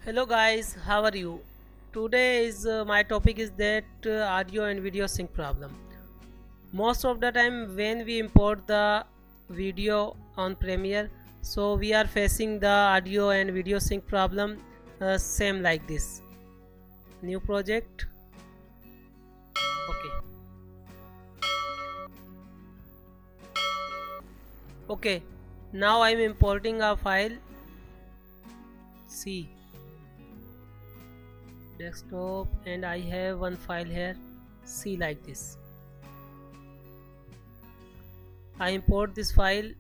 Hello guys, how are you? Today is my topic is that audio and video sync problem. Most of the time when we import the video on Premiere, so we are facing the audio and video sync problem, same like this. New project. Okay. Okay. Now I am importing a file. See. Desktop, and I have one file here. See, like this. I import this file.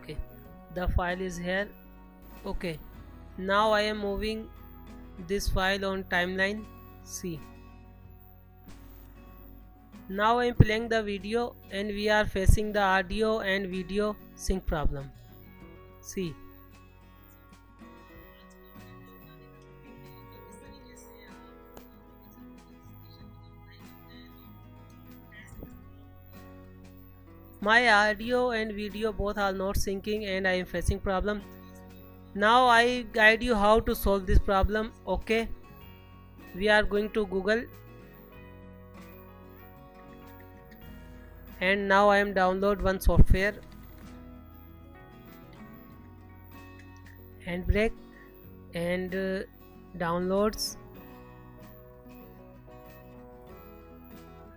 Okay, the file is here. Okay, now I am moving this file on timeline. See, now I am playing the video and we are facing the audio and video sync problem. See, my audio and video both are not syncing and I am facing problem. Now I guide you how to solve this problem. Okay, we are going to Google, and now I am download one software, Handbrake, and downloads.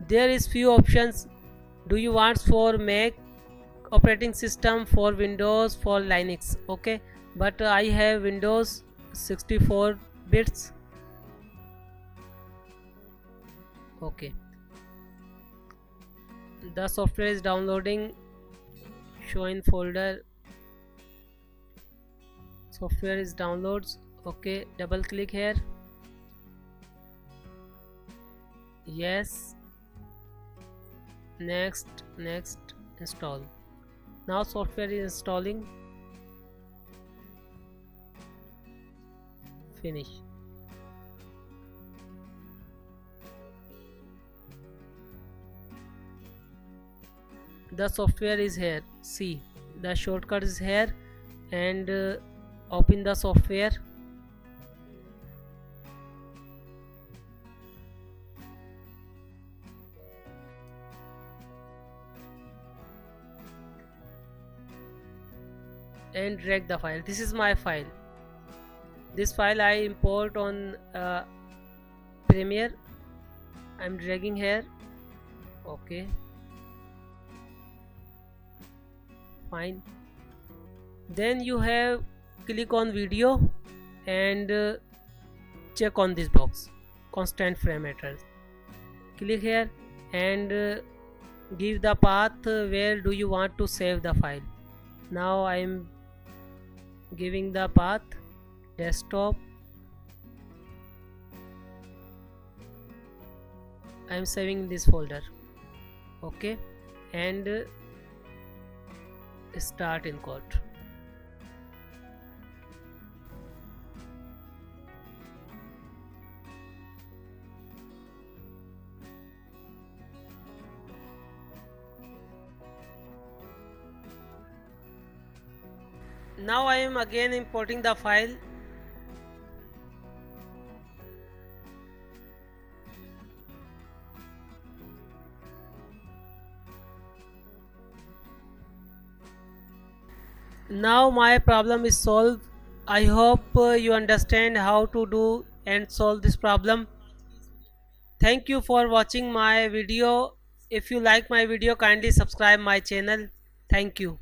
There is few options. Do you want for Mac operating system, for Windows, for Linux? Okay, but I have Windows 64 bits. Okay, the software is downloading. Show in folder. Software is downloads. Okay, double click here. Yes, next, install. Now software is installing. Finish. The software is here. See, the shortcut is here, and open the software. And drag the file. This is my file. This file I import on Premiere. I'm dragging here. Okay, fine. Then you have click on video and check on this box, constant frame address. Click here and give the path where do you want to save the file. Now I am giving the path desktop. I am saving this folder. Okay, and start in code. Now I am again importing the file. Now my problem is solved. I hope you understand how to do and solve this problem. Thank you for watching my video. If you like my video, kindly subscribe my channel. Thank you.